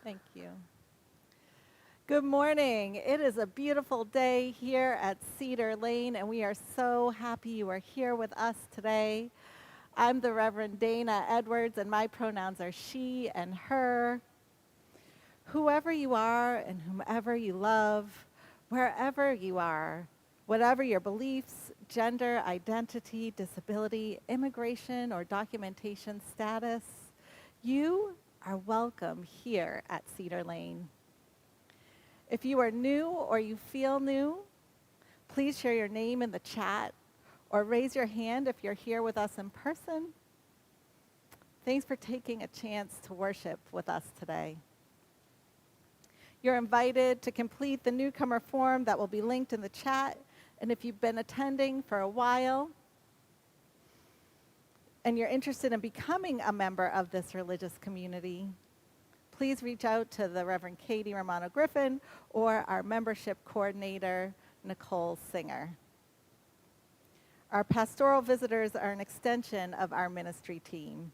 Thank you. Good morning. It is a beautiful day here at Cedar Lane, and we are so happy you are here with us today. I'm the Reverend Dana Edwards, and my pronouns are she and her. Whoever you are and whomever you love, wherever you are, whatever your beliefs, gender, identity, disability, immigration, or documentation status, you are welcome here at Cedar Lane. If you are new or you feel new, please share your name in the chat or raise your hand if you're here with us in person. Thanks for taking a chance to worship with us today. You're invited to complete the Newcomer Forum that will be linked in the chat. And if you've been attending for a while and you're interested in becoming a member of this religious community, please reach out to the Reverend Katie Romano-Griffin or our membership coordinator, Nicole Singer. Our pastoral visitors are an extension of our ministry team.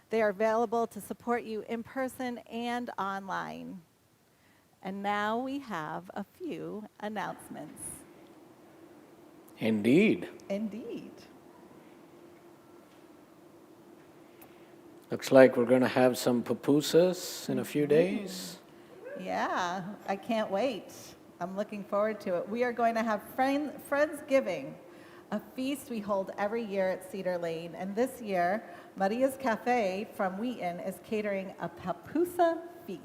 They are available to support you in person and online. And now we have a few announcements. Indeed. Indeed. Looks like we're going to have some pupusas in a few days. Yeah, I can't wait. I'm looking forward to it. We are going to have Friendsgiving, a feast we hold every year at Cedar Lane. And this year, Maria's Cafe from Wheaton is catering a pupusa feast.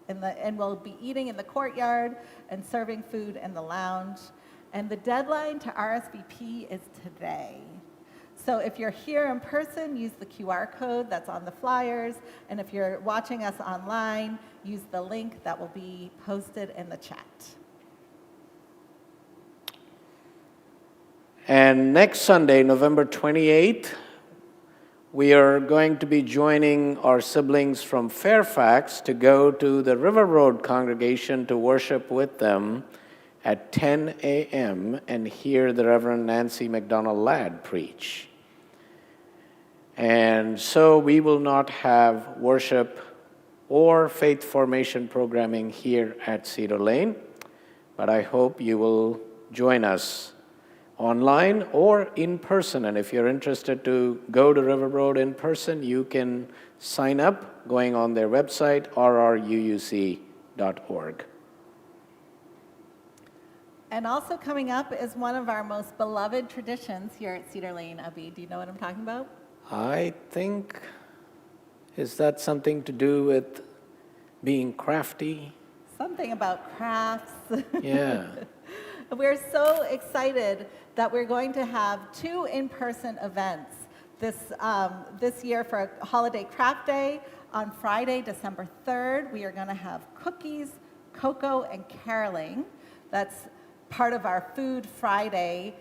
And we'll be eating in the courtyard and serving food in the lounge. And the deadline to RSVP is today. So if you're here in person, use the QR code that's on the flyers. And if you're watching us online, use the link that will be posted in the chat. And next Sunday, November 28th, we are going to be joining our siblings from Fairfax to go to the River Road congregation to worship with them at 10 a.m. and hear the Reverend Nancy McDonald Ladd preach. And so we will not have worship or faith formation programming here at Cedar Lane, but I hope you will join us online or in person. And if you're interested to go to River Road in person, you can sign up going on their website, rruuc.org. And also coming up is one of our most beloved traditions here at Cedar Lane. Abby, do you know what I'm talking about? I think, is that something to do with being crafty? Something about crafts. Yeah. We're so excited that we're going to have 2 in-person events this year for a holiday craft day. On Friday, December 3rd, we are going to have cookies, cocoa, and caroling. That's part of our Food Friday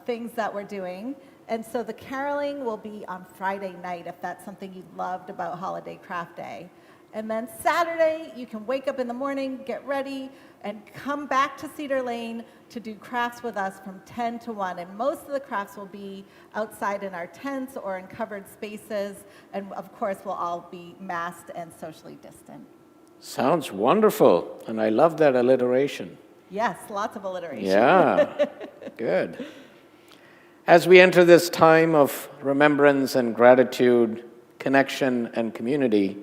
things that we're doing. And so the caroling will be on Friday night if that's something you loved about Holiday Craft Day. And then Saturday, you can wake up in the morning, get ready, and come back to Cedar Lane to do crafts with us from 10 to 1. And most of the crafts will be outside in our tents or in covered spaces. And of course, we'll all be masked and socially distant. Sounds wonderful. And I love that alliteration. Yes, lots of alliteration. Yeah, good. As we enter this time of remembrance and gratitude, connection and community,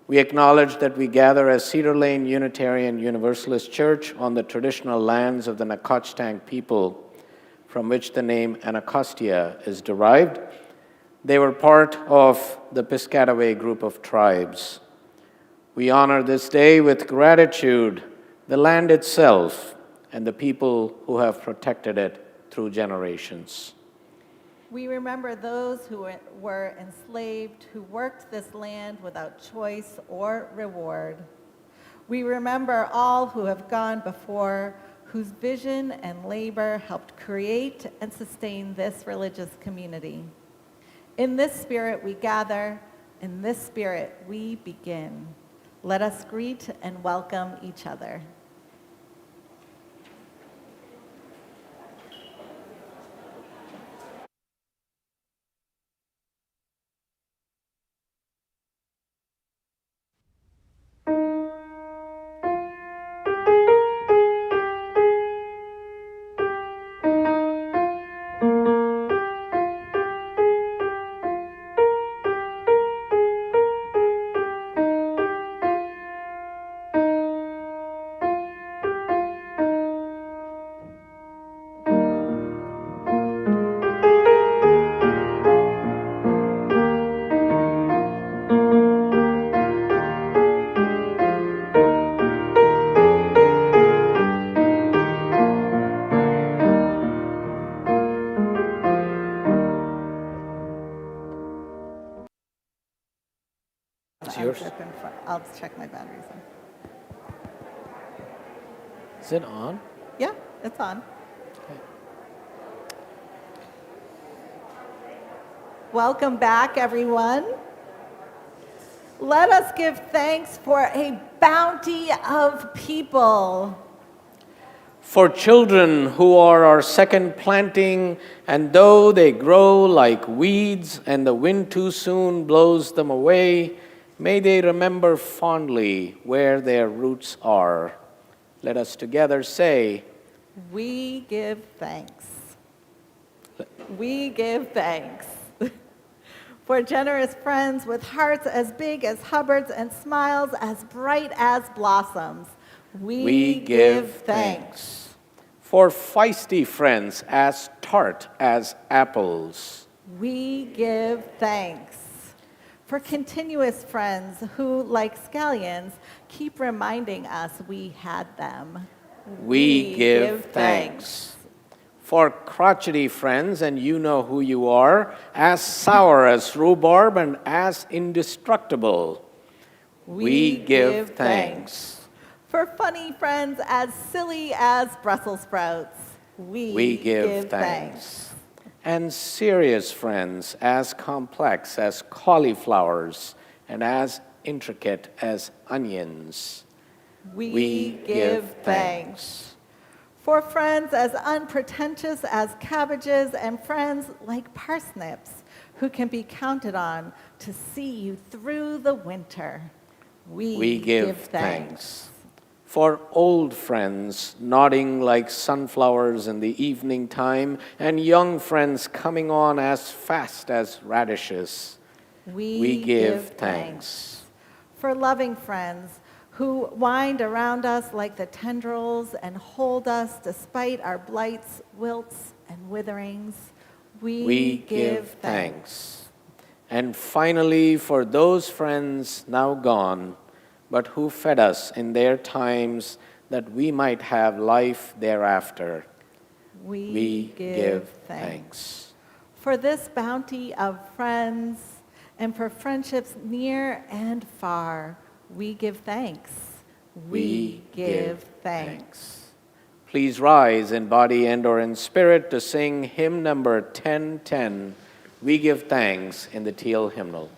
we acknowledge that we gather as Cedar Lane Unitarian Universalist Church on the traditional lands of the Nacotchtank people, from which the name Anacostia is derived. They were part of the Piscataway group of tribes. We honor this day with gratitude, the land itself, and the people who have protected it through generations. We remember those who were enslaved, who worked this land without choice or reward. We remember all who have gone before, whose vision and labor helped create and sustain this religious community. In this spirit we gather, in this spirit we begin. Let us greet and welcome each other. It's yours. I'll check my batteries. Is it on? Yeah, it's on. Okay. Welcome back, everyone. Let us give thanks for a bounty of people. For children who are our second planting, and though they grow like weeds and the wind too soon blows them away, may they remember fondly where their roots are. Let us together say, we give thanks. We give thanks. For generous friends with hearts as big as Hubbard's and smiles as bright as blossoms, we give thanks. For feisty friends as tart as apples, we give thanks. For continuous friends who, like scallions, keep reminding us we had them, we give thanks. For crotchety friends, and you know who you are, as sour as rhubarb and as indestructible, we give thanks. For funny friends as silly as Brussels sprouts, we give thanks. And serious friends as complex as cauliflowers and as intricate as onions, we give thanks. For friends as unpretentious as cabbages and friends like parsnips who can be counted on to see you through the winter, we give thanks. For old friends nodding like sunflowers in the evening time and young friends coming on as fast as radishes, we give thanks. For loving friends who wind around us like the tendrils and hold us despite our blights, wilts, and witherings, we give thanks. And finally, for those friends now gone, but who fed us in their times that we might have life thereafter, we give thanks. For this bounty of friends and for friendships near and far, we give thanks. We give thanks. Please rise in body and or in spirit to sing hymn number 1010, We Give Thanks, in the Teal hymnal.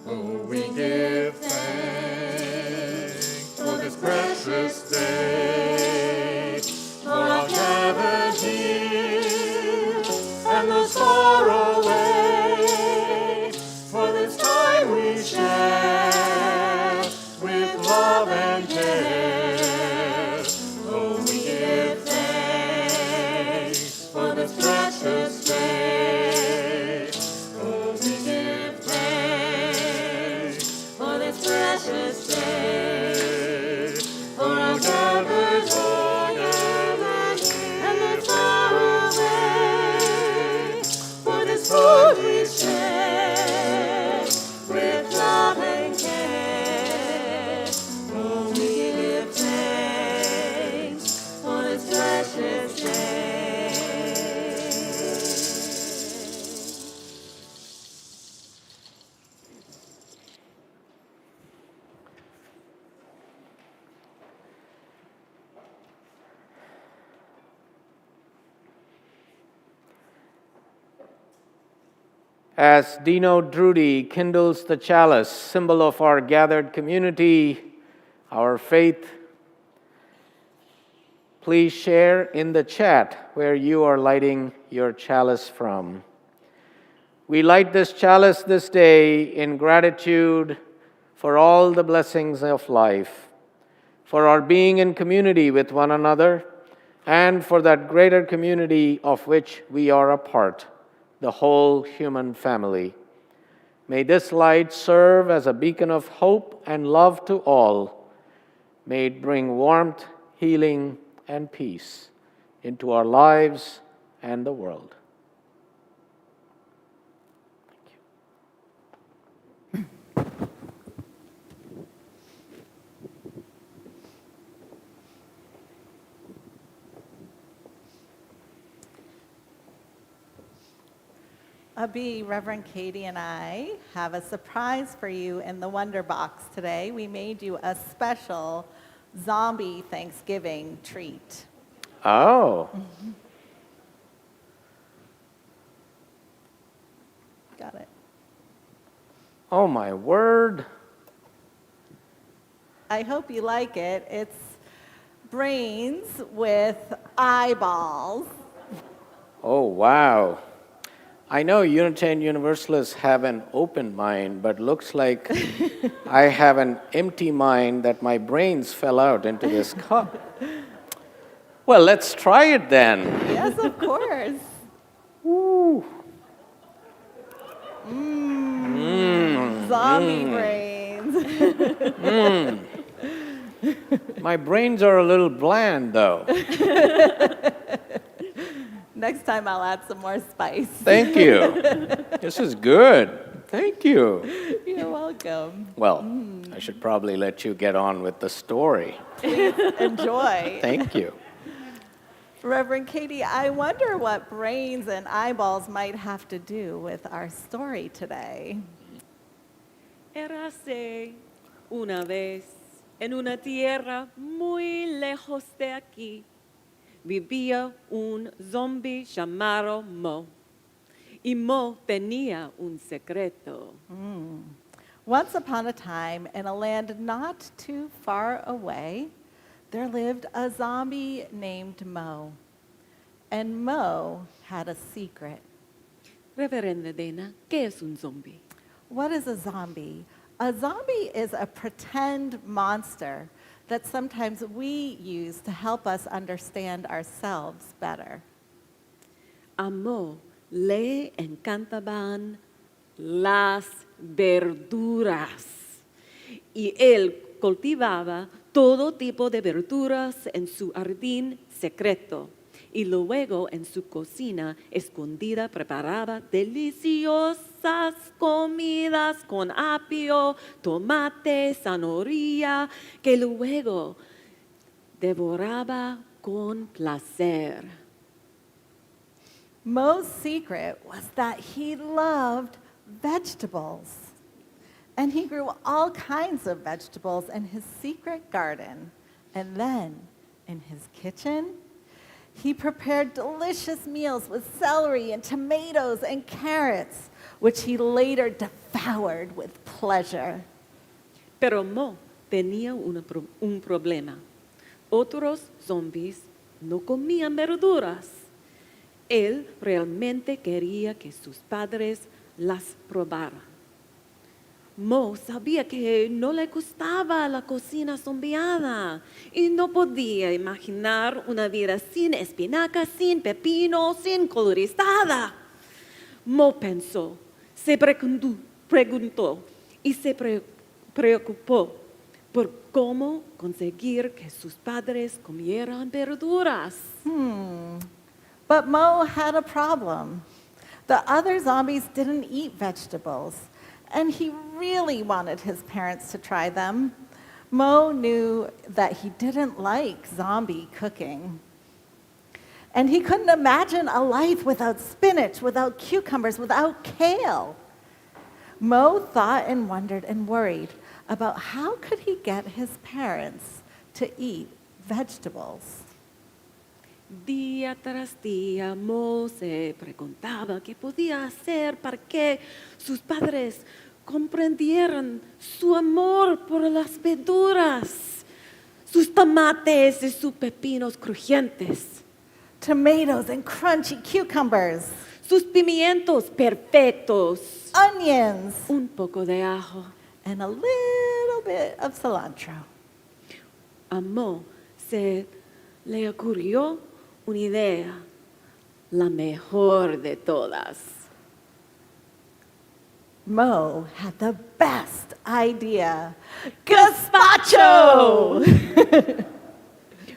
Oh, we give thanks for this precious day, for our gathered here and those far away, for this time we share with love and care. Oh, we give thanks for this precious day. Oh, we give thanks for this precious day, for our gathered and the far away, for this food we share with love and care. Oh, we give thanks for this precious day. As Dino Drudy kindles the chalice, symbol of our gathered community, our faith, please share in the chat where you are lighting your chalice from. We light this chalice this day in gratitude for all the blessings of life, for our being in community with one another, and for that greater community of which we are a part, the whole human family. May this light serve as a beacon of hope and love to all. May it bring warmth, healing, and peace into our lives and the world. Abby, Reverend Katie, and I have a surprise for you in the Wonder Box today. We made you a special zombie Thanksgiving treat. Oh, Got it. oh my word. I hope you like it. It's brains with eyeballs. Oh, wow. I know Unitarian Universalists have an open mind, but looks like I have an empty mind that my brains fell out into this cup. Well, let's try it then. Yes, of course. Woo. Zombie brains. My brains are a little bland, though. Next time I'll add some more spice. Thank you. This is good. Thank you. You're welcome. Well, I should probably let you get on with the story. Enjoy. Thank you. Reverend Katie, I wonder what brains and eyeballs might have to do with our story today. Érase una vez en una tierra muy lejos de aquí vivía un zombie llamado Mo. Y Mo tenía un secreto. Once upon a time, in a land not too far away, there lived a zombie named Mo. And Mo had a secret. Reverenda Dana, ¿qué es un zombie? What is a zombie? A zombie is a pretend monster that sometimes we use to help us understand ourselves better. A Mo le encantaban las verduras. Y él cultivaba todo tipo de verduras en su jardín secreto. Y luego en su cocina escondida preparaba deliciosas comidas con apio, tomate, zanahoria, que luego devoraba con placer. Mo's secret was that he loved vegetables. And he grew all kinds of vegetables in his secret garden. And then, in his kitchen, he prepared delicious meals with celery and tomatoes and carrots, which he later devoured with pleasure. Pero Mo tenía un problema. Otros zombies no comían verduras. Él realmente quería que sus padres las probaran. Mo sabía que no le gustaba la cocina zombiada y no podía imaginar una vida sin espinacas, sin pepino, sin colorizada. Mo pensó, se preguntó y se preocupó por cómo conseguir que sus padres comieran verduras. But Mo had a problem. The other zombies didn't eat vegetables, and he really wanted his parents to try them. Mo knew that he didn't like zombie cooking. And he couldn't imagine a life without spinach, without cucumbers, without kale. Mo thought and wondered and worried about how could he get his parents to eat vegetables. Día tras día, Mo se preguntaba qué podía hacer para que sus padres comprendieran su amor por las verduras, sus tomates y sus pepinos crujientes, Tomatoes and crunchy cucumbers, sus pimientos perfectos, onions, un poco de ajo. and a little bit of cilantro. A Mo se le ocurrió una idea, la mejor de todas. Mo had the best idea. Gazpacho!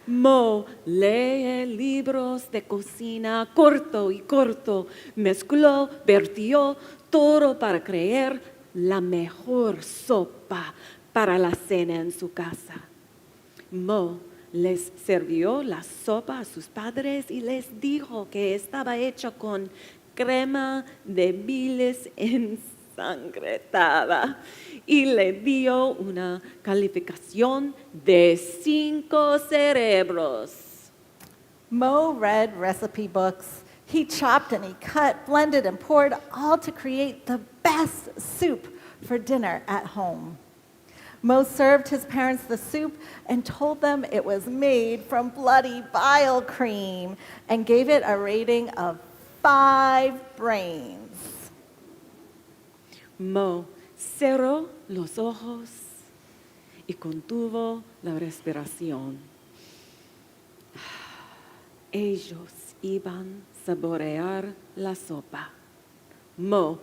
Mo lee libros de cocina corto y corto, mezcló, vertió todo para crear la mejor sopa para la cena en su casa. Mo les sirvió la sopa a sus padres y les dijo que estaba hecha con crema de bilis ensangrentada y le dio una calificación de 5 cerebros. Mo read recipe books. He chopped and he cut, blended and poured, all to create the best soup for dinner at home. Mo served his parents the soup and told them it was made from bloody bile cream and gave it a rating of 5 brains. Mo cerró los ojos y contuvo la respiración. Ellos iban a saborear la sopa. Mo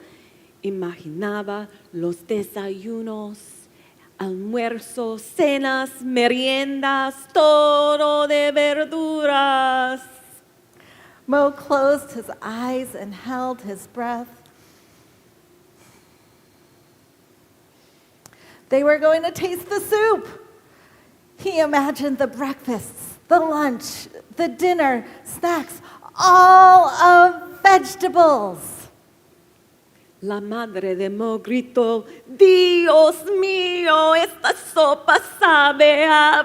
imaginaba los desayunos, almuerzos, cenas, meriendas, todo de verduras. Mo closed his eyes and held his breath. They were going to taste the soup. He imagined the breakfasts, the lunch, the dinner, snacks, all of vegetables. La madre de Mo gritó, Dios mío, esta sopa sabe a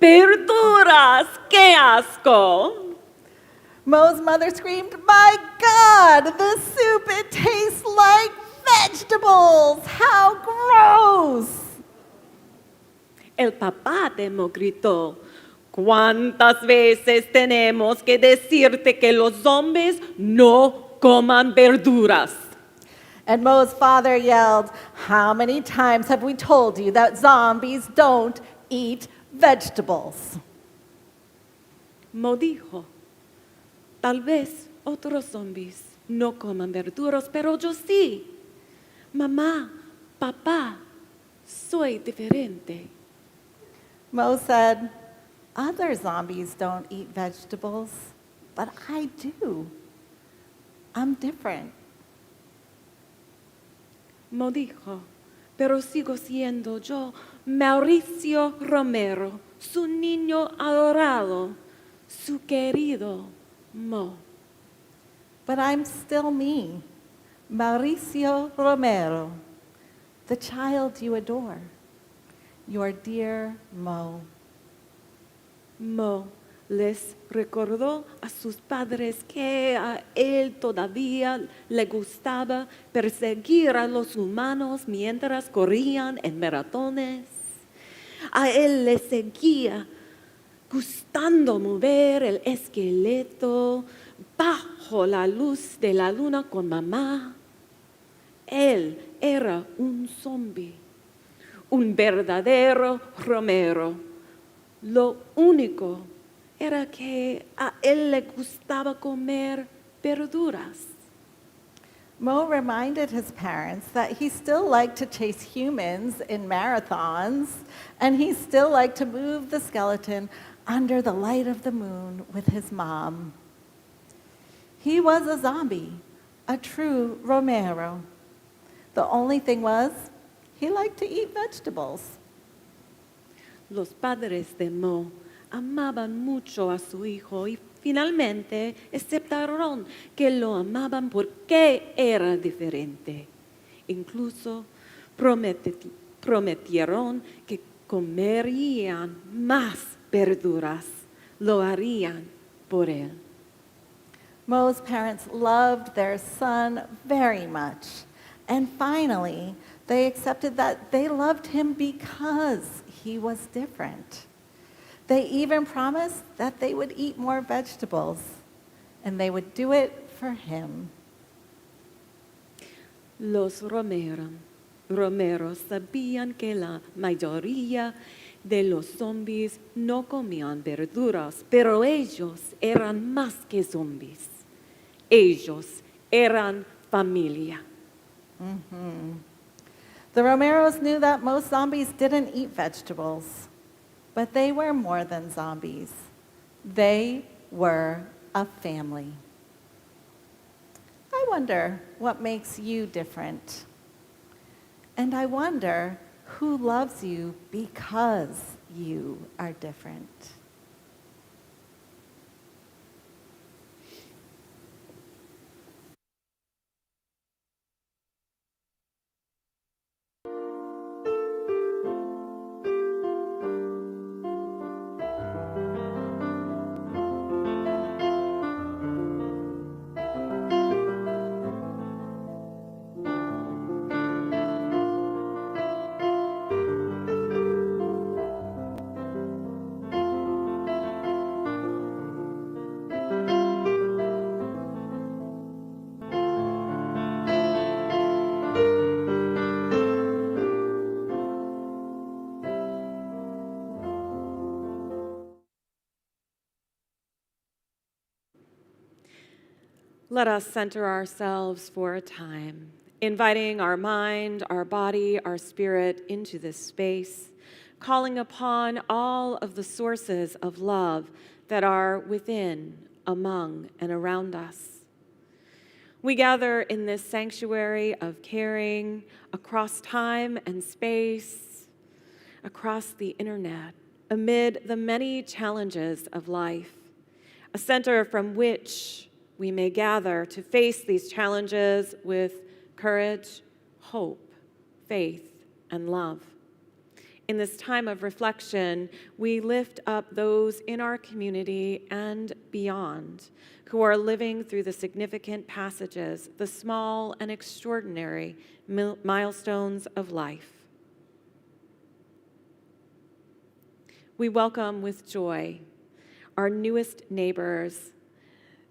verduras, qué asco. Mo's mother screamed, "My God, the soup, it tastes like vegetables! How gross!" El papá de Mo gritó, ¿cuántas veces tenemos que decirte que los zombies no coman verduras? And Mo's father yelled, "How many times have we told you that zombies don't eat vegetables?" Mo dijo, tal vez otros zombies no coman verduras, pero yo sí. Mamá, papá, soy diferente. Mo said, "Other zombies don't eat vegetables, but I do. I'm different." Mo dijo, pero sigo siendo yo, Mauricio Romero, su niño adorado, su querido Mo. But I'm still me, Mauricio Romero, the child you adore, your dear Mo. Mo les recordó a sus padres que a él todavía le gustaba perseguir a los humanos mientras corrían en maratones. A él le seguía gustando mover el esqueleto bajo la luz de la luna con mamá. Él era un zombie, un verdadero Romero. Lo único era que a él le gustaba comer verduras. Mo reminded his parents that he still liked to chase humans in marathons, and he still liked to move the skeleton under the light of the moon with his mom. He was a zombie, a true Romero. The only thing was, he liked to eat vegetables. Los padres de Mo amaban mucho a su hijo y finalmente aceptaron que lo amaban porque era diferente. Incluso prometieron que comerían más verduras, lo harían por él. Mo's parents loved their son very much, and finally, they accepted that they loved him because he was different. They even promised that they would eat more vegetables, and they would do it for him. Los Romeros sabían que la mayoría de los zombies no comían verduras, pero ellos eran más que zombies. Ellos eran familia. The Romeros knew that most zombies didn't eat vegetables, but they were more than zombies. They were a family. I wonder what makes you different. And I wonder who loves you because you are different. Let us center ourselves for a time, inviting our mind, our body, our spirit into this space, calling upon all of the sources of love that are within, among, and around us. We gather in this sanctuary of caring across time and space, across the internet, amid the many challenges of life, a center from which we may gather to face these challenges with courage, hope, faith, and love. In this time of reflection, we lift up those in our community and beyond who are living through the significant passages, the small and extraordinary milestones of life. We welcome with joy our newest neighbors,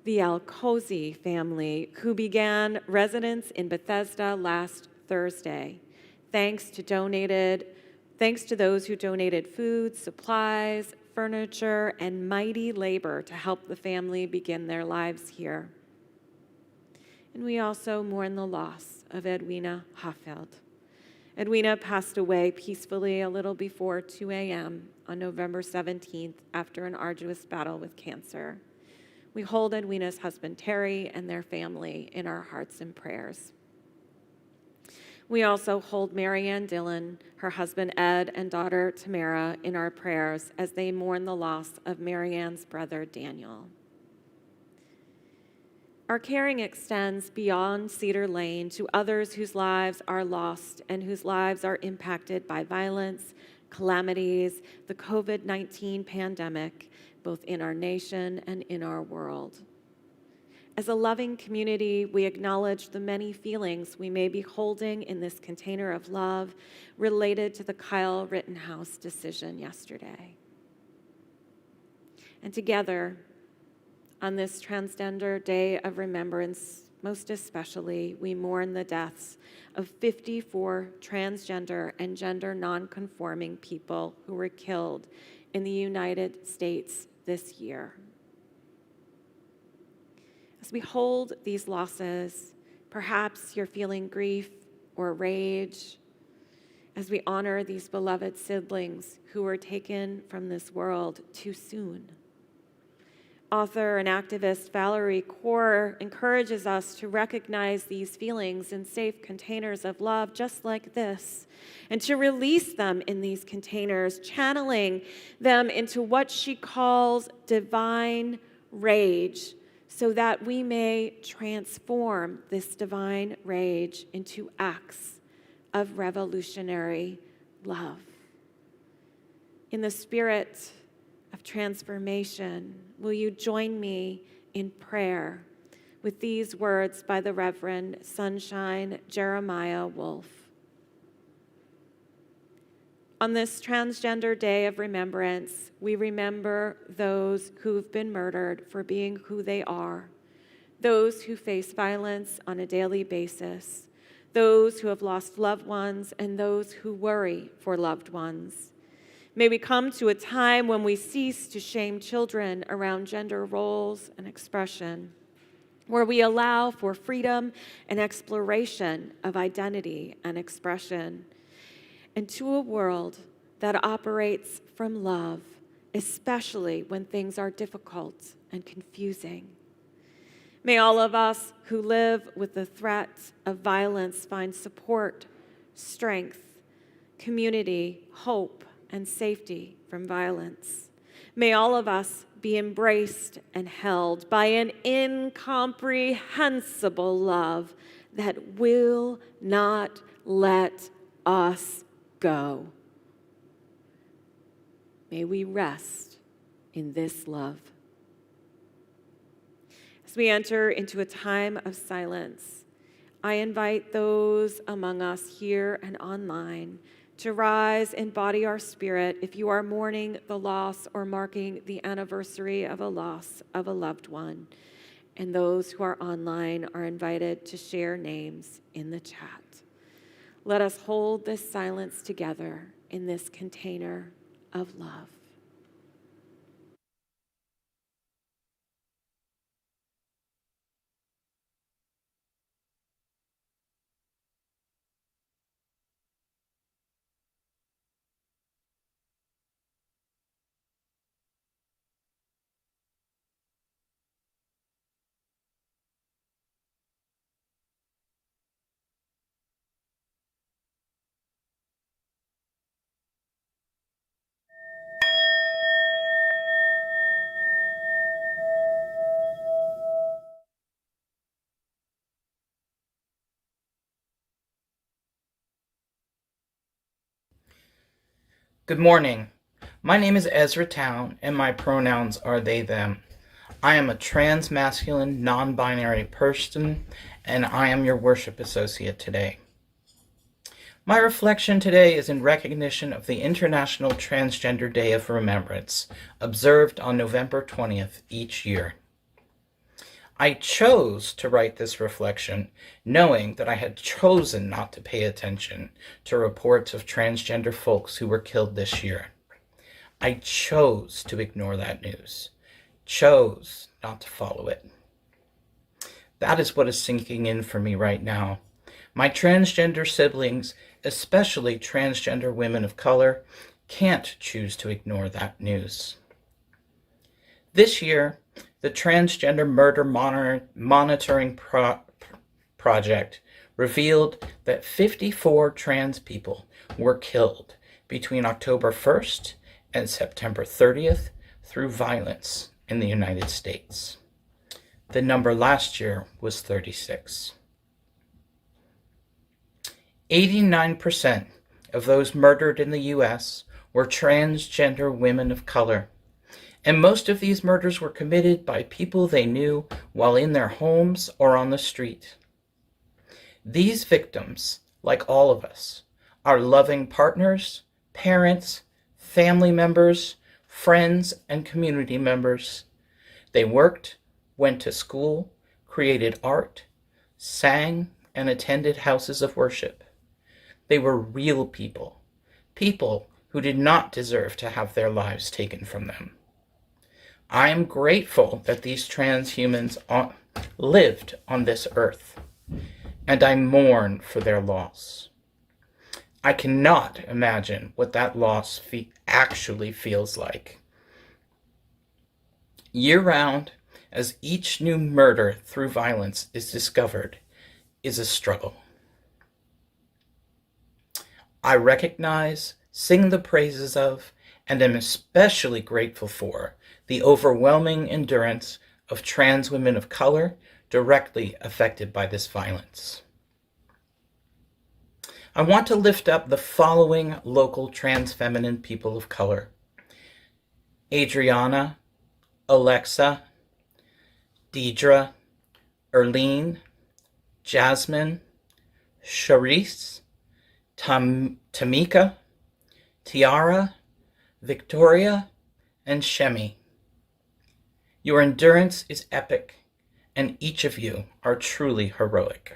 the Alcosi family, who began residence in Bethesda last Thursday, thanks to those who donated food, supplies, furniture, and mighty labor to help the family begin their lives here. And we also mourn the loss of Edwina Hoffeld. Edwina passed away peacefully a little before 2 a.m. on November 17th after an arduous battle with cancer. We hold Edwina's husband, Terry, and their family in our hearts and prayers. We also hold Marianne Dillon, her husband, Ed, and daughter, Tamara, in our prayers as they mourn the loss of Marianne's brother, Daniel. Our caring extends beyond Cedar Lane to others whose lives are lost and whose lives are impacted by violence, calamities, the COVID-19 pandemic, both in our nation and in our world. As a loving community, we acknowledge the many feelings we may be holding in this container of love related to the Kyle Rittenhouse decision yesterday. And together, on this Transgender Day of Remembrance, most especially, we mourn the deaths of 54 transgender and gender nonconforming people who were killed in the United States this year. As we hold these losses, perhaps you're feeling grief or rage as we honor these beloved siblings who were taken from this world too soon. Author and activist Valerie Kaur encourages us to recognize these feelings in safe containers of love just like this, and to release them in these containers, channeling them into what she calls divine rage, so that we may transform this divine rage into acts of revolutionary love. In the spirit of transformation, will you join me in prayer with these words by the Reverend Sunshine Jeremiah Wolf? On this Transgender Day of Remembrance, we remember those who've been murdered for being who they are, those who face violence on a daily basis, those who have lost loved ones, and those who worry for loved ones. May we come to a time when we cease to shame children around gender roles and expression, where we allow for freedom and exploration of identity and expression, and to a world that operates from love, especially when things are difficult and confusing. May all of us who live with the threat of violence find support, strength, community, hope, and safety from violence. May all of us be embraced and held by an incomprehensible love that will not let us go. May we rest in this love. As we enter into a time of silence, I invite those among us here and online to rise and embody our spirit if you are mourning the loss or marking the anniversary of a loss of a loved one. And those who are online are invited to share names in the chat. Let us hold this silence together in this container of love. Good morning. My name is Ezra Town, and my pronouns are they, them. I am a trans-masculine, non-binary person, and I am your worship associate today. My reflection today is in recognition of the International Transgender Day of Remembrance, observed on November 20th each year. I chose to write this reflection knowing that I had chosen not to pay attention to reports of transgender folks who were killed this year. I chose to ignore that news, chose not to follow it. That is what is sinking in for me right now. My transgender siblings, especially transgender women of color, can't choose to ignore that news. This year, the Transgender Murder Monitoring Project revealed that 54 trans people were killed between October 1st and September 30th through violence in the United States. The number last year was 36. 89% of those murdered in the U.S. were transgender women of color, and most of these murders were committed by people they knew while in their homes or on the street. These victims, like all of us, are loving partners, parents, family members, friends, and community members. They worked, went to school, created art, sang, and attended houses of worship. They were real people, people who did not deserve to have their lives taken from them. I am grateful that these transhumans lived on this earth, and I mourn for their loss. I cannot imagine what that loss actually feels like. Year-round, as each new murder through violence is discovered, is a struggle. I recognize, sing the praises of, and am especially grateful for the overwhelming endurance of trans women of color directly affected by this violence. I want to lift up the following local trans feminine people of color: Adriana, Alexa, Deidre, Erlene, Jasmine, Charisse, Tamika, Tiara, Victoria, and Shemi. Your endurance is epic, and each of you are truly heroic.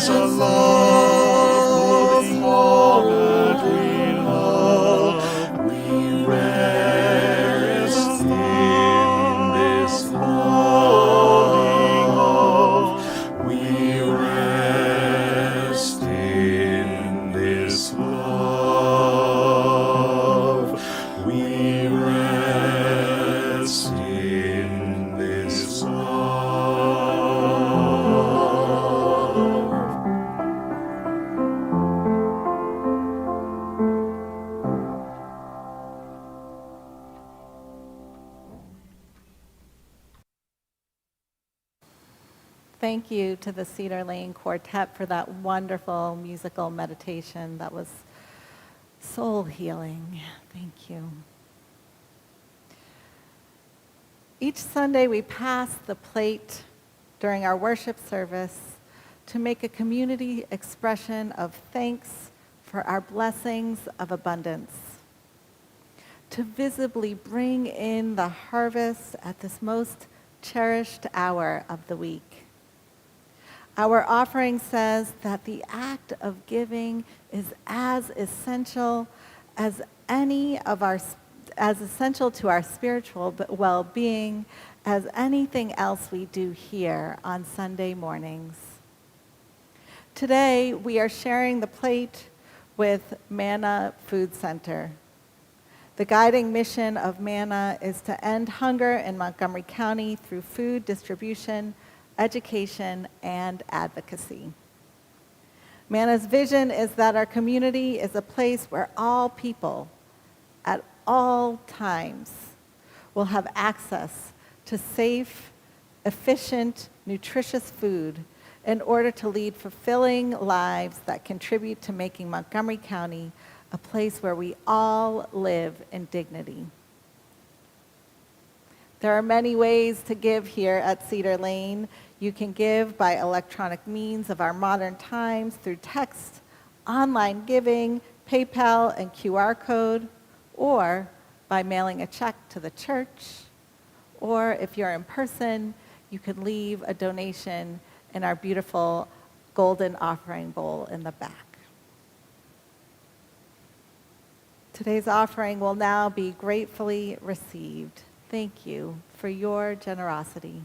is a love that we love. We rest in this loving love. We rest in this love. We rest in this love. Thank you to the Cedar Lane Quartet for that wonderful musical meditation. That was soul healing. Thank you. Each Sunday we pass the plate during our worship service to make a community expression of thanks for our blessings of abundance, to visibly bring in the harvest at this most cherished hour of the week. Our offering says that the act of giving is as essential as essential to our spiritual well-being as anything else we do here on Sunday mornings. Today, we are sharing the plate with Manna Food Center. The guiding mission of Manna is to end hunger in Montgomery County through food distribution, education, and advocacy. Manna's vision is that our community is a place where all people, at all times, will have access to safe, efficient, nutritious food in order to lead fulfilling lives that contribute to making Montgomery County a place where we all live in dignity. There are many ways to give here at Cedar Lane. You can give by electronic means of our modern times through text, online giving, PayPal, and QR code, or by mailing a check to the church. Or if you're in person, you can leave a donation in our beautiful golden offering bowl in the back. Today's offering will now be gratefully received. Thank you for your generosity.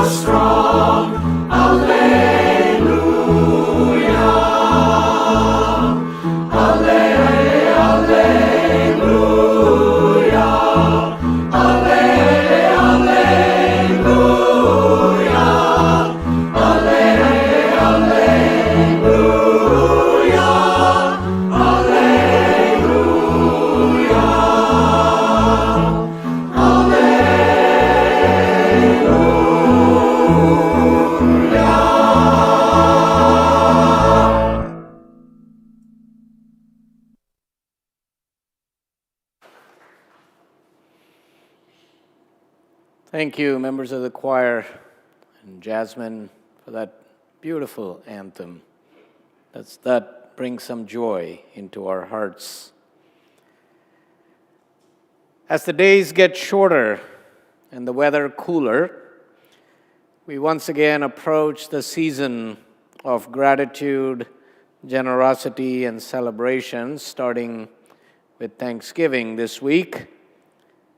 are strong. Alleluia. Alleluia. Alleluia. Thank you, members of the choir, and Jasmine, for that beautiful anthem. That brings some joy into our hearts. As the days get shorter and the weather cooler, we once again approach the season of gratitude, generosity, and celebration, starting with Thanksgiving this week,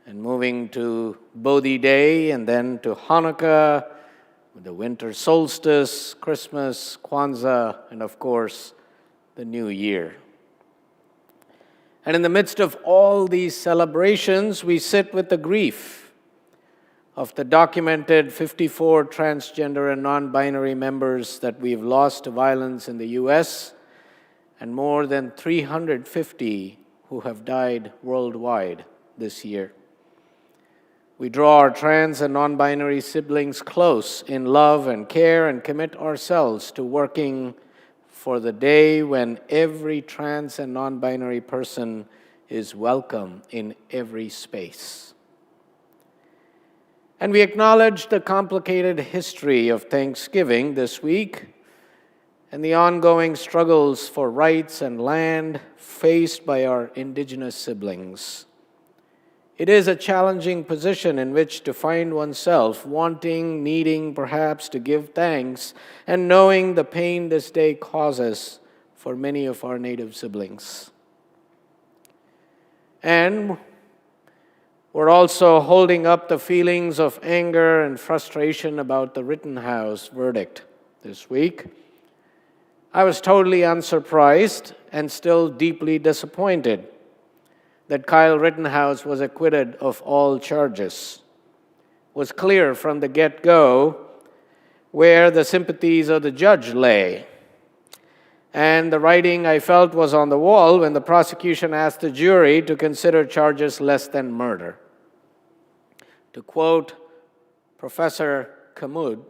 and moving to Bodhi Day, and then to Hanukkah, with the winter solstice, Christmas, Kwanzaa, and of course, the New Year. And in the midst of all these celebrations, we sit with the grief of the documented 54 transgender and non-binary members that we've lost to violence in the U.S., and more than 350 who have died worldwide this year. We draw our trans and non-binary siblings close in love and care and commit ourselves to working for the day when every trans and non-binary person is welcome in every space. And we acknowledge the complicated history of Thanksgiving this week and the ongoing struggles for rights and land faced by our indigenous siblings. It is a challenging position in which to find oneself, wanting, needing perhaps to give thanks, and knowing the pain this day causes for many of our Native siblings. And we're also holding up the feelings of anger and frustration about the Rittenhouse verdict this week. I was totally unsurprised and still deeply disappointed that Kyle Rittenhouse was acquitted of all charges. It was clear from the get-go where the sympathies of the judge lay. And the writing, I felt, was on the wall when the prosecution asked the jury to consider charges less than murder. To quote Professor Kamud,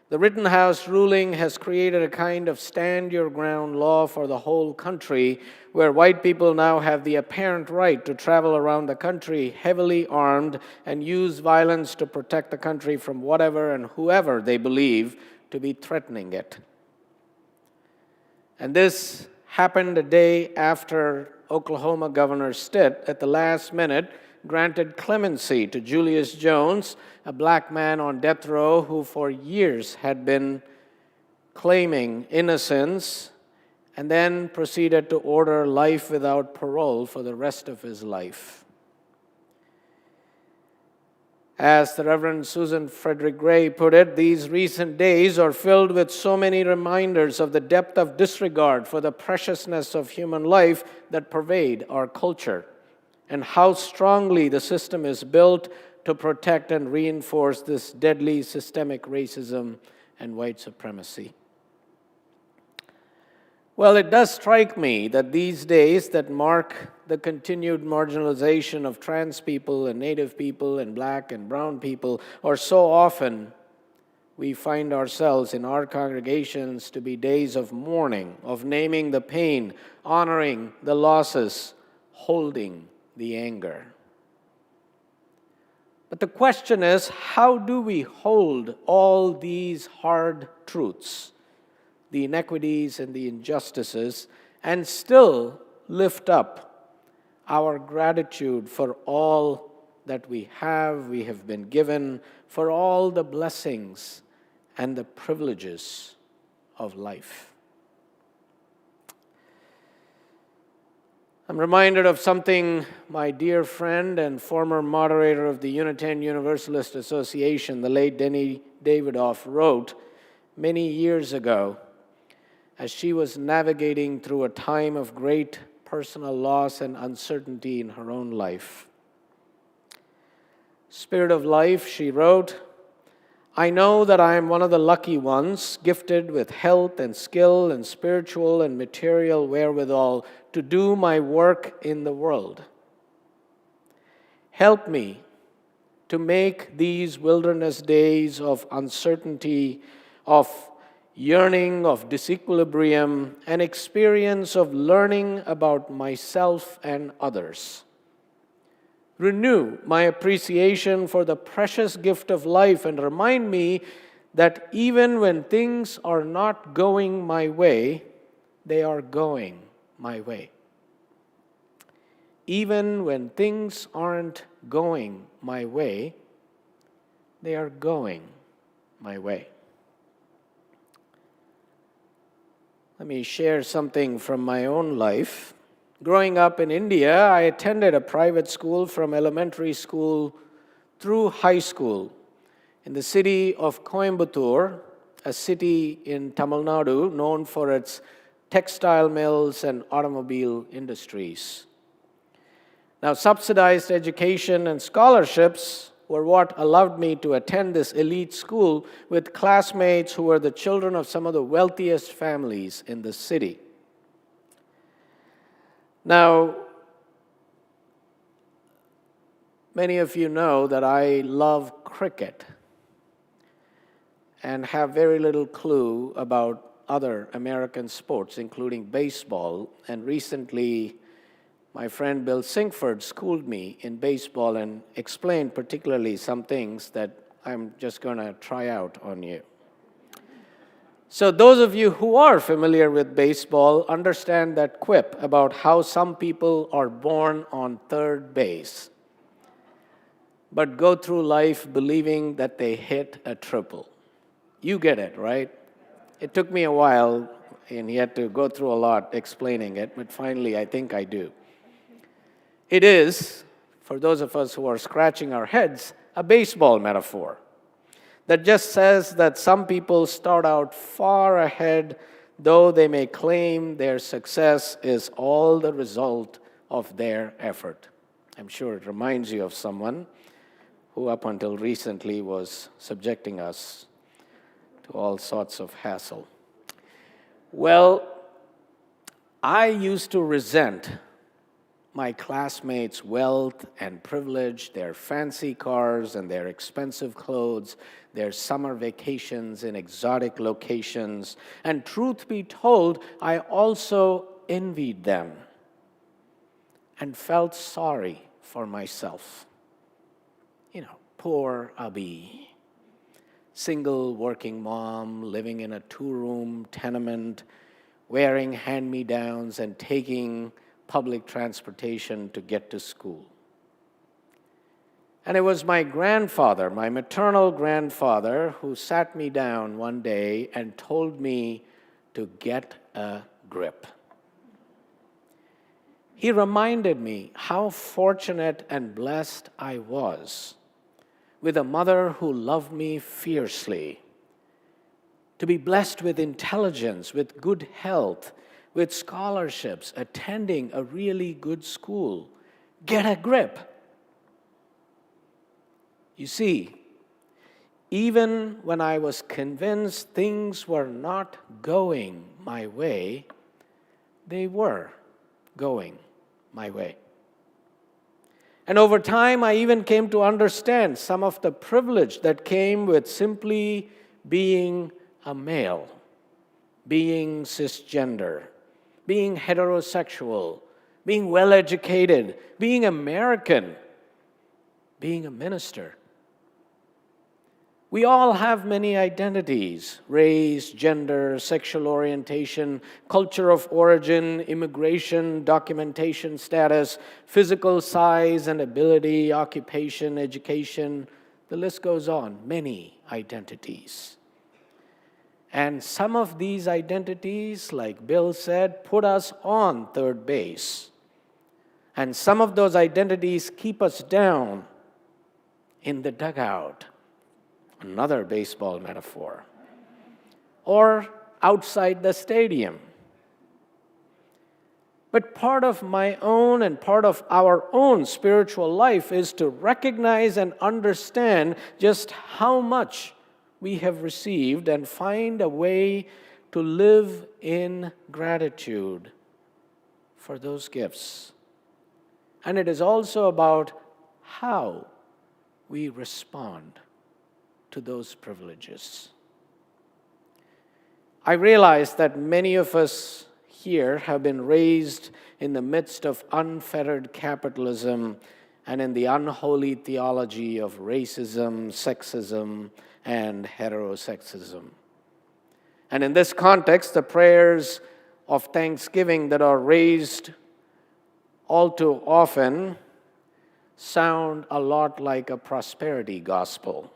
the Rittenhouse ruling has created a kind of stand-your-ground law for the whole country, where white people now have the apparent right to travel around the country heavily armed and use violence to protect the country from whatever and whoever they believe to be threatening it. And this happened a day after Oklahoma Governor Stitt, at the last minute, granted clemency to Julius Jones, a black man on death row who for years had been claiming innocence, and then proceeded to order life without parole for the rest of his life. As the Reverend Susan Frederick Gray put it, these recent days are filled with so many reminders of the depth of disregard for the preciousness of human life that pervade our culture, and how strongly the system is built to protect and reinforce this deadly systemic racism and white supremacy. Well, it does strike me that these days that mark the continued marginalization of trans people and Native people and black and brown people, or so often we find ourselves in our congregations to be days of mourning, of naming the pain, honoring the losses, holding the anger. But the question is, how do we hold all these hard truths, the inequities and the injustices, and still lift up our gratitude for all that we have been given, for all the blessings and the privileges of life? I'm reminded of something my dear friend and former moderator of the Unitarian Universalist Association, the late Denny Davidoff wrote many years ago as she was navigating through a time of great personal loss and uncertainty in her own life. Spirit of Life, she wrote, I know that I am one of the lucky ones, gifted with health and skill and spiritual and material wherewithal to do my work in the world. Help me to make these wilderness days of uncertainty, of yearning, of disequilibrium, an experience of learning about myself and others. Renew my appreciation for the precious gift of life and remind me that even when things are not going my way, they are going my way. Even when things aren't going my way, they are going my way. Let me share something from my own life. Growing up in India, I attended a private school from elementary school through high school in the city of Coimbatore, a city in Tamil Nadu known for its textile mills and automobile industries. Now, subsidized education and scholarships were what allowed me to attend this elite school with classmates who were the children of some of the wealthiest families in the city. Now, many of you know that I love cricket and have very little clue about other American sports, including baseball. And recently, my friend Bill Sinkford schooled me in baseball and explained particularly some things that I'm just going to try out on you. So those of you who are familiar with baseball understand that quip about how some people are born on third base, but go through life believing that they hit a triple. You get it, right? It took me a while, and he had to go through a lot explaining it, but finally I think I do. It is, for those of us who are scratching our heads, a baseball metaphor that just says that some people start out far ahead, though they may claim their success is all the result of their effort. I'm sure it reminds you of someone who up until recently was subjecting us to all sorts of hassle. Well, I used to resent my classmates' wealth and privilege, their fancy cars and their expensive clothes, their summer vacations in exotic locations. And truth be told, I also envied them and felt sorry for myself. Poor Abhi, single working mom living in a 2-room tenement, wearing hand-me-downs and taking public transportation to get to school. And it was my grandfather, my maternal grandfather, who sat me down one day and told me to get a grip. He reminded me how fortunate and blessed I was with a mother who loved me fiercely, to be blessed with intelligence, with good health, with scholarships, attending a really good school. Get a grip. You see, even when I was convinced things were not going my way, they were going my way. And over time, I even came to understand some of the privilege that came with simply being a male, being cisgender, being heterosexual, being well-educated, being American, being a minister. We all have many identities: race, gender, sexual orientation, culture of origin, immigration, documentation status, physical size and ability, occupation, education. The list goes on. Many identities. And some of these identities, like Bill said, put us on third base. And some of those identities keep us down in the dugout Another baseball metaphor. Or outside the stadium. But part of my own and part of our own spiritual life is to recognize and understand just how much we have received and find a way to live in gratitude for those gifts. And it is also about how we respond to those privileges. I realize that many of us here have been raised in the midst of unfettered capitalism and in the unholy theology of racism, sexism, and heterosexism. And in this context, the prayers of thanksgiving that are raised all too often sound a lot like a prosperity gospel.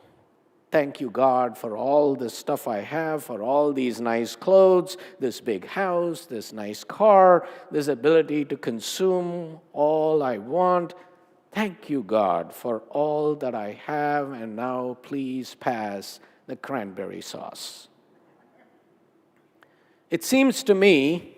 Thank you, God, for all the stuff I have, for all these nice clothes, this big house, this nice car, this ability to consume all I want. Thank you, God, for all that I have, and now please pass the cranberry sauce. It seems to me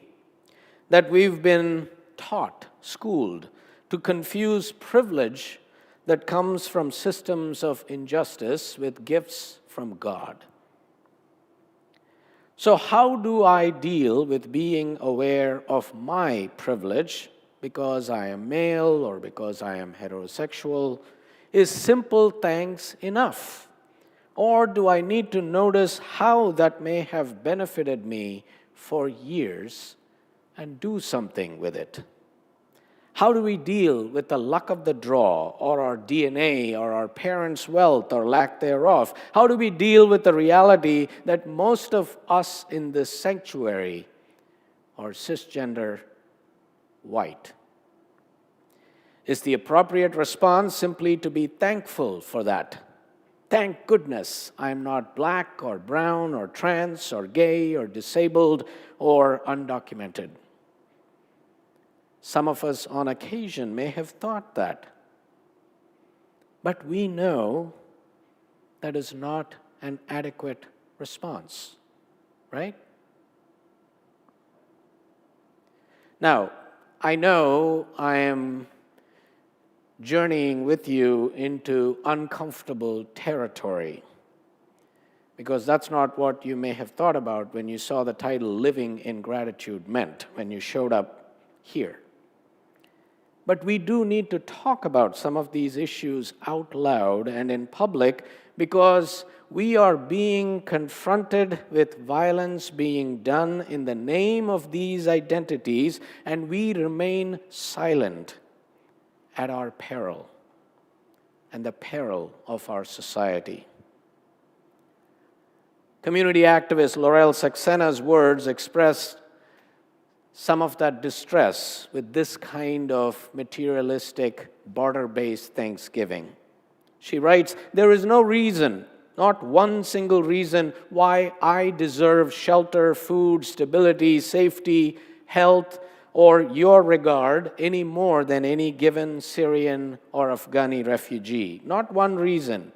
that we've been taught, schooled, to confuse privilege that comes from systems of injustice with gifts from God. So how do I deal with being aware of my privilege because I am male or because I am heterosexual? Is simple thanks enough? Or do I need to notice how that may have benefited me for years and do something with it? How do we deal with the luck of the draw, or our DNA, or our parents' wealth, or lack thereof? How do we deal with the reality that most of us in this sanctuary are cisgender white? Is the appropriate response simply to be thankful for that? Thank goodness I'm not black, or brown, or trans, or gay, or disabled, or undocumented. Some of us on occasion may have thought that. But we know that is not an adequate response, right? Now, I know I am journeying with you into uncomfortable territory, because that's not what you may have thought about when you saw the title Living in Gratitude meant when you showed up here. But we do need to talk about some of these issues out loud and in public, because we are being confronted with violence being done in the name of these identities, and we remain silent at our peril and the peril of our society. Community activist Laurel Saxena's words expressed some of that distress with this kind of materialistic, barter-based thanksgiving. She writes, "There is no reason, not one single reason, why I deserve shelter, food, stability, safety, health, or your regard any more than any given Syrian or Afghani refugee. Not one reason.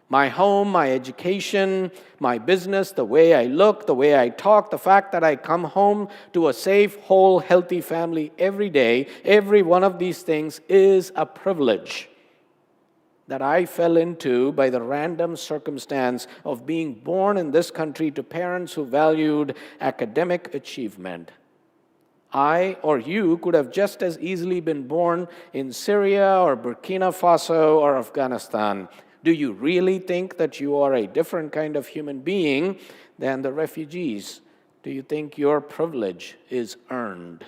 My home, my education, my business, the way I look, the way I talk, the fact that I come home to a safe, whole, healthy family every day, every one of these things is a privilege that I fell into by the random circumstance of being born in this country to parents who valued academic achievement. I or you could have just as easily been born in Syria or Burkina Faso or Afghanistan. Do you really think that you are a different kind of human being than the refugees? Do you think your privilege is earned?"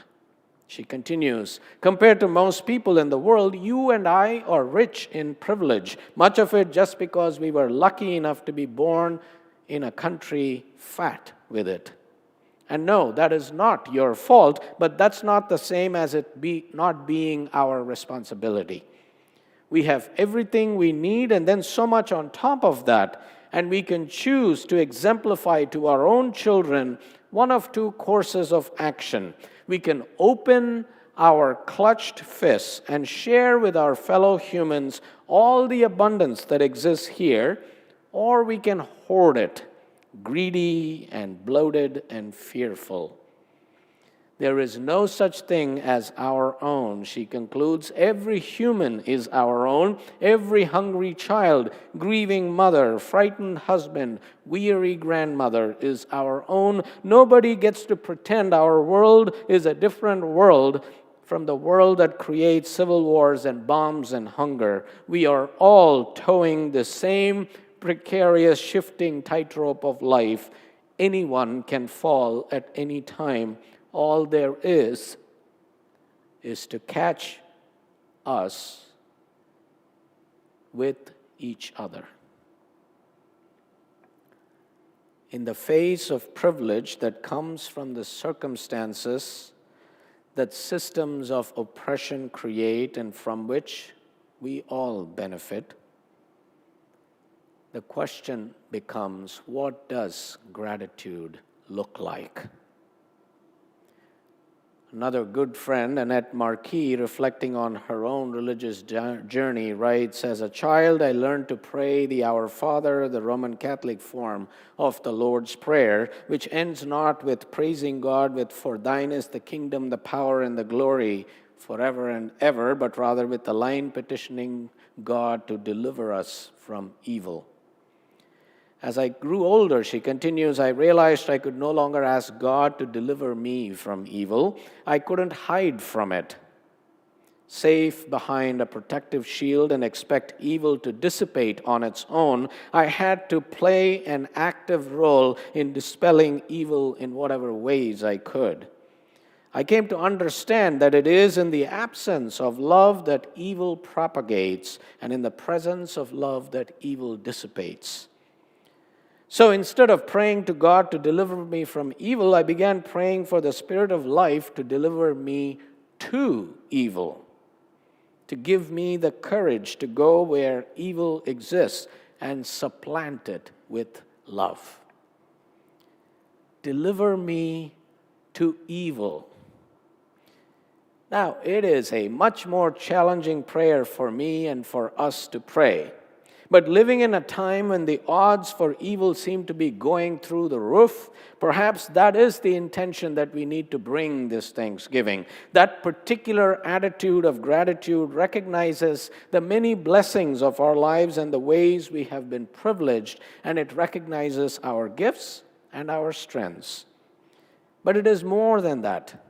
She continues, "Compared to most people in the world, you and I are rich in privilege, much of it just because we were lucky enough to be born in a country fat with it. And no, that is not your fault, but that's not the same as it not being our responsibility. We have everything we need and then so much on top of that, and we can choose to exemplify to our own children one of two courses of action. We can open our clutched fists and share with our fellow humans all the abundance that exists here, or we can hoard it, greedy and bloated and fearful. There is no such thing as our own, she concludes. Every human is our own. Every hungry child, grieving mother, frightened husband, weary grandmother is our own. Nobody gets to pretend our world is a different world from the world that creates civil wars and bombs and hunger. We are all towing the same precarious, shifting tightrope of life. Anyone can fall at any time. All there is to catch us with each other. In the face of privilege that comes from the circumstances that systems of oppression create and from which we all benefit, the question becomes, what does gratitude look like? Another good friend, Annette Marquis, reflecting on her own religious journey, writes, "As a child, I learned to pray the Our Father, the Roman Catholic form of the Lord's Prayer, which ends not with praising God with, 'For thine is the kingdom, the power, and the glory forever and ever,' but rather with the line petitioning God to deliver us from evil. As I grew older," she continues, "I realized I could no longer ask God to deliver me from evil. I couldn't hide from it, safe behind a protective shield, and expect evil to dissipate on its own. I had to play an active role in dispelling evil in whatever ways I could. I came to understand that it is in the absence of love that evil propagates, and in the presence of love that evil dissipates. So instead of praying to God to deliver me from evil, I began praying for the Spirit of life to deliver me to evil, to give me the courage to go where evil exists and supplant it with love. Deliver me to evil." Now, it is a much more challenging prayer for me and for us to pray. But living in a time when the odds for evil seem to be going through the roof, perhaps that is the intention that we need to bring this Thanksgiving. That particular attitude of gratitude recognizes the many blessings of our lives and the ways we have been privileged, and it recognizes our gifts and our strengths. But it is more than that.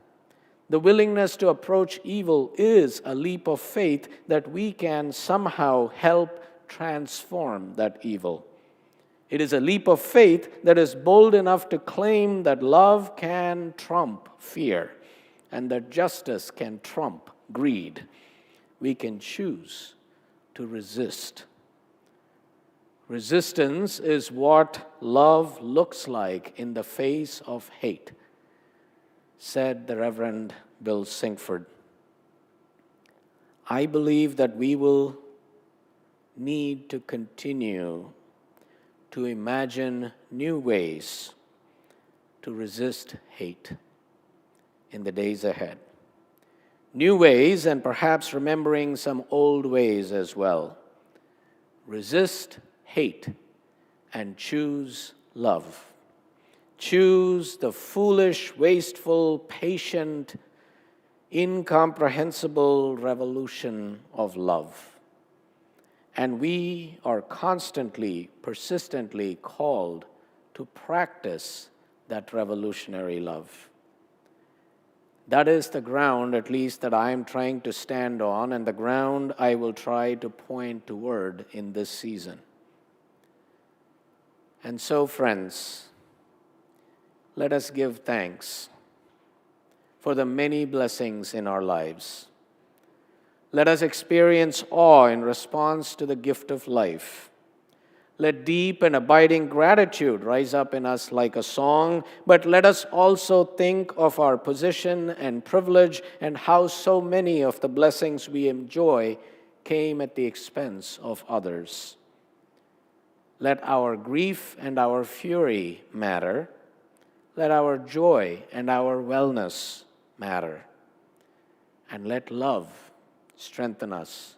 The willingness to approach evil is a leap of faith that we can somehow help transform that evil. It is a leap of faith that is bold enough to claim that love can trump fear and that justice can trump greed. We can choose to resist. Resistance is what love looks like in the face of hate, said the Reverend Bill Sinkford. I believe that we will need to continue to imagine new ways to resist hate in the days ahead. New ways, and perhaps remembering some old ways as well. Resist hate and choose love. Choose the foolish, wasteful, patient, incomprehensible revolution of love. And we are constantly, persistently called to practice that revolutionary love. That is the ground, at least, that I am trying to stand on, and the ground I will try to point toward in this season. And so, friends, let us give thanks for the many blessings in our lives. Let us experience awe in response to the gift of life. Let deep and abiding gratitude rise up in us like a song, but let us also think of our position and privilege and how so many of the blessings we enjoy came at the expense of others. Let our grief and our fury matter. Let our joy and our wellness matter. And let love strengthen us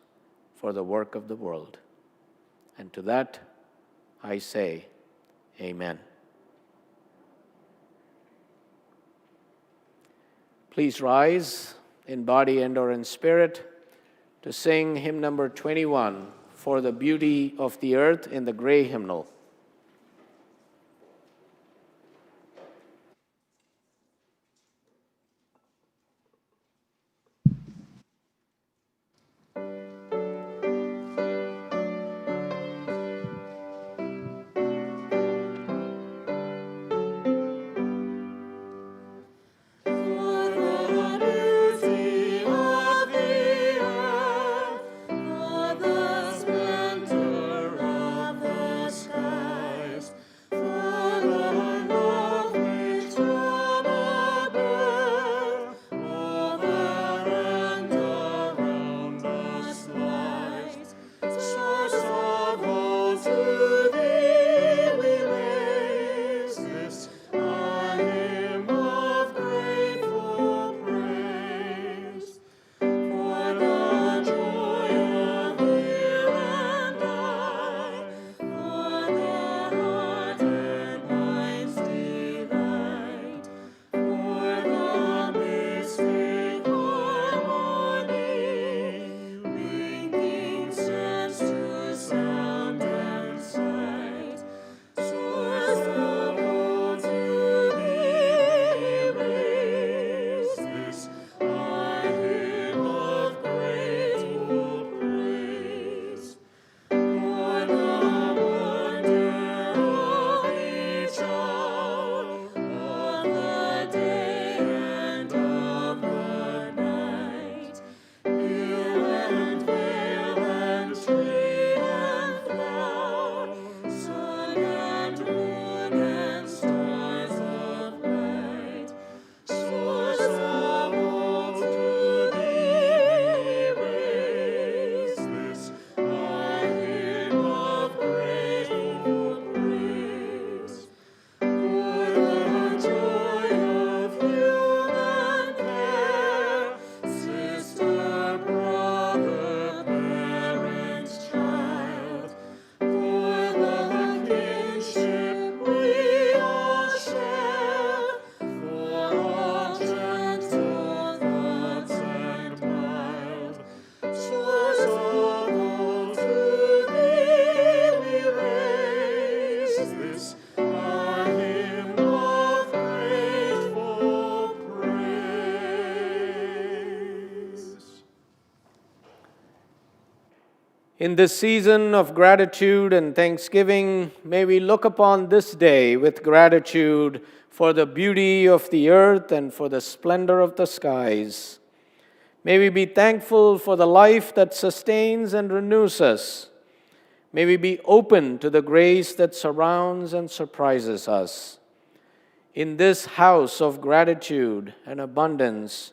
for the work of the world. And to that, I say, Amen. Please rise in body and or in spirit to sing hymn number 21, For the Beauty of the Earth, in the gray hymnal. In this season of gratitude and thanksgiving, may we look upon this day with gratitude for the beauty of the earth and for the splendor of the skies. May we be thankful for the life that sustains and renews us. May we be open to the grace that surrounds and surprises us. In this house of gratitude and abundance,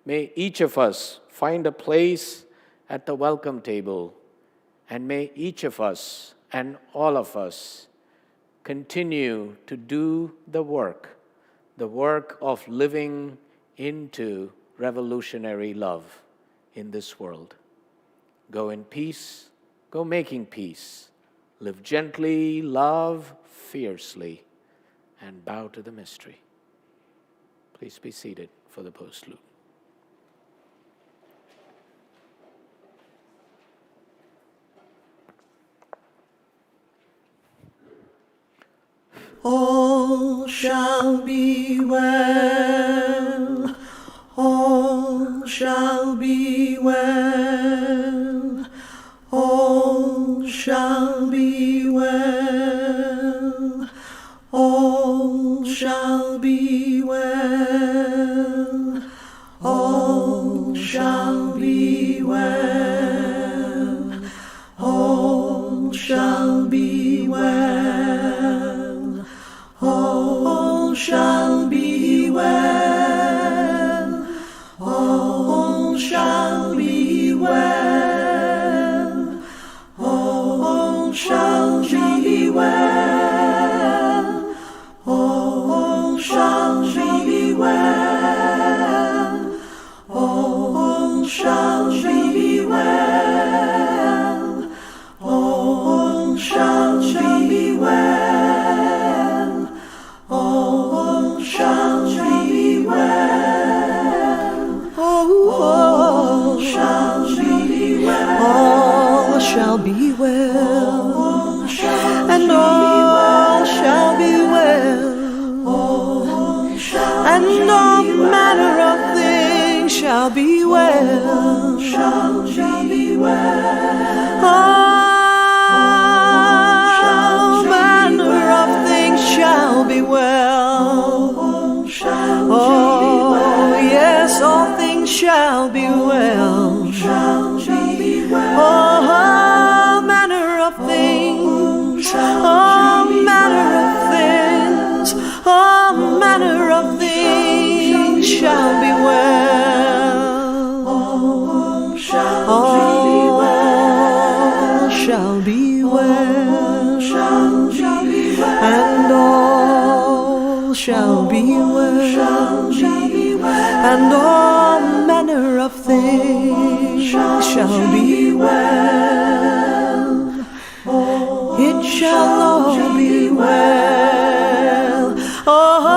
may each of us find a place at the welcome table. And may each of us and all of us continue to do the work of living into revolutionary love in this world. Go in peace, go making peace, live gently, love fiercely, and bow to the mystery. Please be seated for the postlude. All shall be well, all shall be well, all shall be well, all shall be well, all shall be well, all shall be well. All shall be well, all shall be well, all shall be well, all shall be well, all shall be well, all shall be well. well, shall be well. All manner of things shall be well. Oh, yes, all things shall be well. All manner of things, all manner of things, all manner of things shall be well. All shall be well, and all shall be well, and all manner of things shall be well. It shall all be well. Oh,